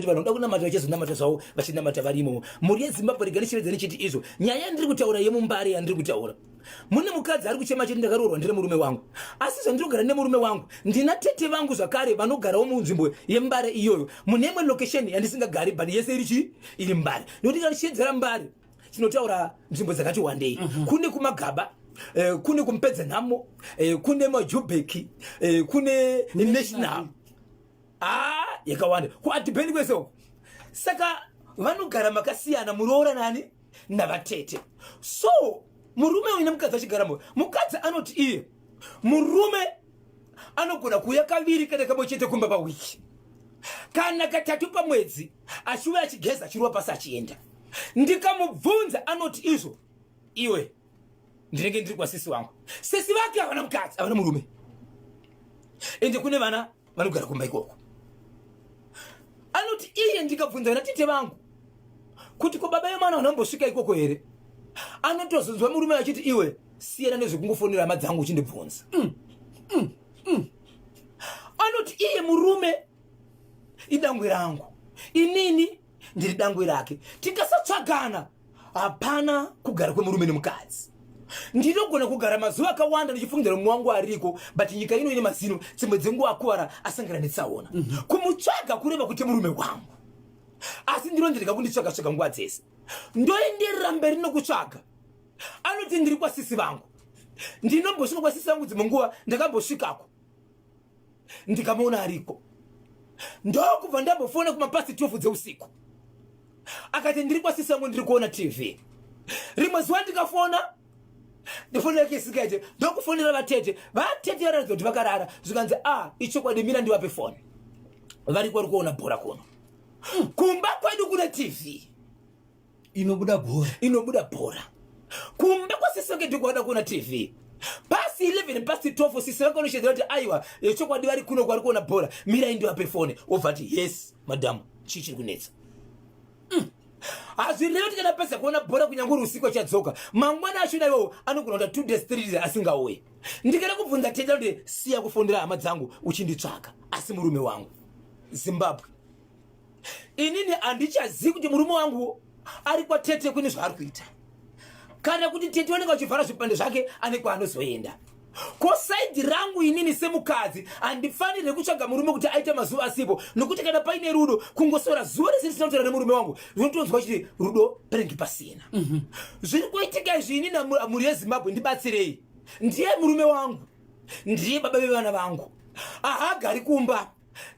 vanoda kunamata vachizonamata zvavo vachinamata varimo. Mhuri yeZimbabwe riganishiridze chiti izvo. Nyaya yandiri kutaura yemuMbare yandiri kutaura. Mune mukadzi ari kuchema chiti ndakaroorwa ndine murume wangu. Asi zvandinogara nemurume wangu ndina tete vangu zvakare vanogarawo munzvimbo yeMbare iyoyo. Mune imwe location yandisingagari bani yese iri Mbare. Nokuti kana chiedzera Mbare chinotaura nzvimbo dzakati wandei. Kune kumagaba, kune kumpedza nhamo, kune majubeki, kune national. Yakawanda kuatipeni kwese. Saka vanogara makasiyana muroora nani navatete. So murume uine mukadzi achigaramo, mukadzi anoti iye murume anogona kuuya kaviri kana kamwe chete kumba pawiki kana katatu pamwedzi achiuya achigeza chiruwa pasi achienda. Ndikamubvunza anoti izvo iwe ndinenge ndiri kwaSisi wangu. Sisi vake havana mukadzi, havana murume, ende kune vana vanogara kumba ikoko. Anoti iye ndikabvunza natete vangu kuti ko baba yemwana vanambosvika ikoko here, anotozonzwa murume achiti iwe siyana nezvekungofonera hama dzangu uchindibvunza. Anoti iye murume idangwe rangu, inini ndiri dangwe rake. Tikasatsvagana hapana kugara kwemurume nemukadzi. Ndinogona kugara mazuva akawanda ndichifungira mumwe wangu ariko, but nyika ino ine mazino dzimwe dzenguva akuwara asangana netsaona. Kumutsvaga kureva kuti murume wangu, asi ndinondirega kunditsvaga nguva dzese. Ndoenderera mberi nokutsvaga. Anoti ndiri kwaSisi vangu, ndinombosvika kwaSisi vangu dzimwe nguva ndakambosvikako ndikamuona ariko. Ndokubva ndambofona kumapasi 12 dzeusiku, akati ndiri kwaSisi vangu ndiri kuona TV. Rimwe zuva ndikafona ndifonera kesikaje ndokufonera vatete varatidza kuti vakarara, zvikanzi ichokwadi mira ndivape foni. Vari kuona bhora kuno kumba kwedu kuna TV inobuda bhora. Kumba kwaSisi vangu ndikuona kuna TV pasi 11 pasi 12 Sisi vangu vanoshedzera kuti aiwa chokwadi vari kuno kwari kuona bhora, mirai ndivape foni. Obva ati yes madam, chii chiri kunetsa? Hazvirevi kuti kana pesa kuona bhora kunyange usiku achadzoka, mangwana achona iwowo anogona kuita 2 days 3 days asingauye. Ndikada kubvunza tete kuti siya kufonera hama dzangu uchinditsvaka, asi murume wangu Zimbabwe. Inini handichazivi kuti murume wangu ari kwatete kune zvaari kuita, kana kuti tete wanenge achivhara zvipande zvake ane kwaanozoenda. Kosaidi rangu inini semukadzi handifanire kutsvaga murume kuti aite mazuva asipo, nokuti kana paine rudo kungosora zuva rese risina kutaura nemurume wangu zvinotonzwa kuti rudo parengi pasina. Zviri kuitika izvi inini mhuri yeZimbabwe ndibatsirei. Ndiye murume wangu, ndiye baba vevana vangu, haagari kumba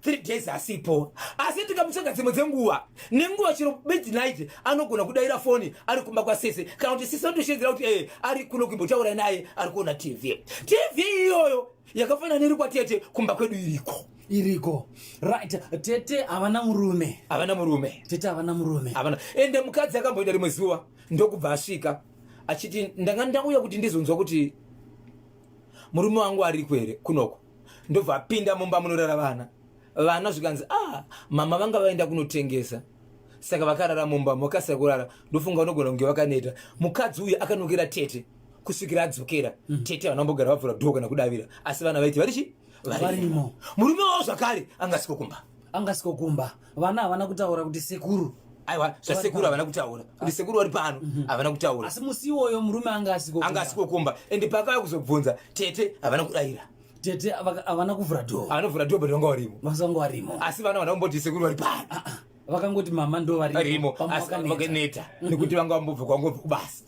3 days asipo. Asi tikamutsvaga dzimwe dzenguva nenguva chero midnight anogona kudaira foni ari kumba kwaSisi, kana kuti Sisi anotoshedzera kuti ari kuno kumbotaura naye ari kuona TV. TV iyoyo yakafanana neri kwatete kumba kwedu iriko. Right, tete havana murume. Tete havana murume. Ende mukadzi akamboenda rimwe zuva ndokubva asvika achiti ndanga ndauya kuti ndizonzwa kuti murume wangu ariko here kunoko. Ndobva apinda mumba munorara vana zvikanzi mama vanga vaenda kunotengesa, saka vakarara mumba makasira kurara. Ndofunga unogona kunge vakaneta. Mukadzi uyu akanokera tete kusvikira adzokera. Tete vanambogara vabvura dhoo kana kudavira, asi vana vaiti varimo. Murume wavo zvakare angasikokumba. Vana havana kutaura kuti sekuru. Aiwa, zvasekuru havana kutaura kuti sekuru vari pano, havana kutaura. Asi musi iwoyo murume angasikokumba. Ende pakauya kuzobvunza tete havana kudavira. Tete havana kuvhura dhoo. Havana dhoo, vasanga varimo. Asi vana vanamboti sekuru vari pano. Vakangoti mama ndo varimo. Asi vakaneta nekuti vanga vambobva kwangobva kubasa.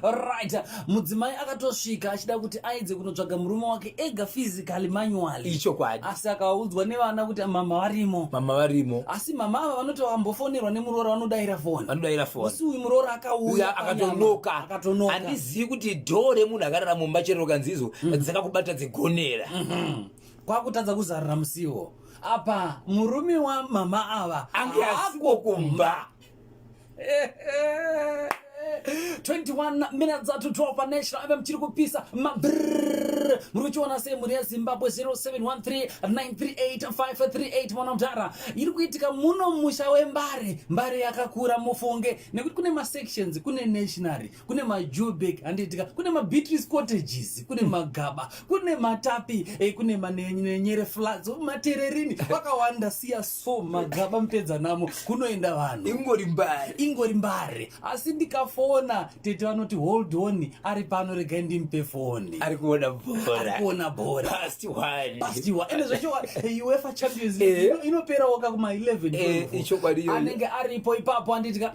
Right, mudzimai akatosvika achida kuti aedze kunotsvaga murume wake ega physically manually. Ichokwadi. Asi akaudzwa nevana kuti mama varimo. Asi mama ava vanoti vambofonerwa nemuroora vanodaira foni. Musi uyu muroora akauya akatonoka. Handizivi kuti dhoo remunhu akarara mumba chero kanzizo dzakakubata dzigonera. Kwakutadza kuzarira musiwo. Apa murume wa mama ava angasikokumba. 21 minutes to 12 national FM chiri kupisa. Muruchiona se muri Zimbabwe 0713-938-538 mwanamdara. Iri kuitika muno musha wembare. Mbare yakakura mufunge. Nekuti kune ma sections, kune nationary, kune ma Joburg anditika, kune ma Beatrice cottages, kune magaba, kune matapi, kune manenyere floods, matererini. Wakawanda siya so magaba mpedza namo kunoenda vanhu. Ingori mbare. Asi ndikafona tete vanoti hold on ari pano rega ndimpe foni. Ari kuona bhora. Past one. Ene zvacho UEFA Champions League inopera waka kuma 11. Ichokwadi yo. Anenge aripo ipapo anditika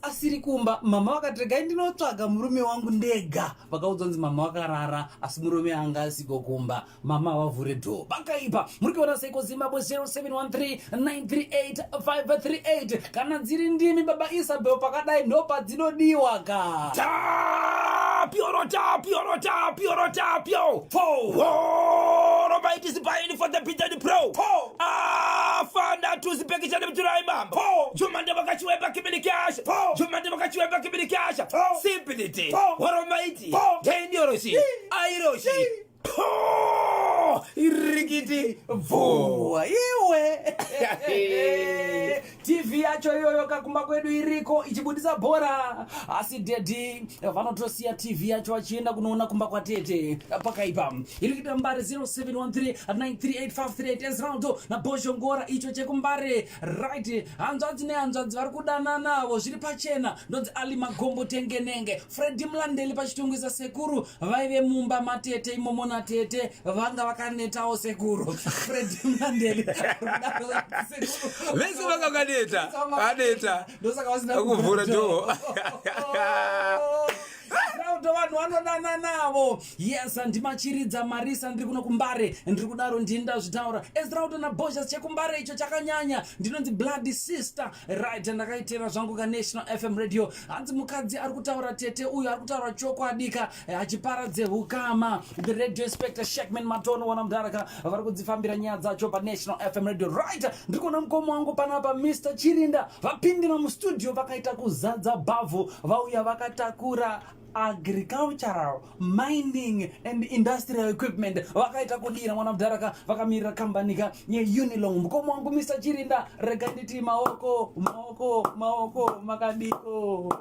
asiri kumba mama wakatrega ndinotsvaga murume wangu ndega. Vakaudza mama wakarara asi murume anga asiko kumba. Mama wavhure door. Bakaipa muri kuona seiko Zimbabwe 0713-938-538 kana dziri ndimi baba Isabel pakadai ndo padzinodiwa ka. Tapio. Romaiti zipaini for the Peter the Pro. Fanda tuzipekisha nemturai mama. Jumande wakachiweba kibili kasha. Simplicity. Romaiti. Tendioroshi. Airoshi. Irigiti. Iwe. TV yacho yoyo kakumba kwedu iriko ichibudisa bhora. Asi dedi vanotosiya TV yacho achienda kunoona kumba kwa tete. Pakaipa. Iri kuita Mbare 0713-938-538 Ezraldo na Bhozhongora icho chekumbare. Right. Hanzvadzi nehanzvadzi vari kudana navo zviri pachena. Ndonzi Ali Magombo tengenenge. Freddy Mlandeli pachitungisa sekuru. Vaive mumba matete imomo na tete. Vanga vakanetawo sekuru. Freddy Mlandeli. Vese vangadeta. Ndosaka vasina kuvhura door. Vanhu vanodana navo. Yes, ndimachiridza Marisa ndiri kuno kumbare. Ndiri kudaro ndinda zvitaura. Ezrauto na Bhozha chekumbare icho chakanyanya. Ndinonzi bloody sister. Right, ndakaitera zvangu ka National FM radio. Hanzi mukadzi ari kutaura tete uyu ari kutaura chokwadi achiparadze hukama. The radio inspector Shekman Matono wanamdaraka vari kudzifambira nyaya dzacho pa National FM radio. Right, ndiri kuona mukomo wangu panapa Mr. Chirinda. Vapindira mustudio vakaita kuzadza bhavhu. Vauya vakatakura agricultural, mining and industrial equipment. Vakaita kudira mwanamdharaka vakamirira kambanika yeUnilong. Mukomo wangu Mr. Chirinda rega nditi maoko makadiko.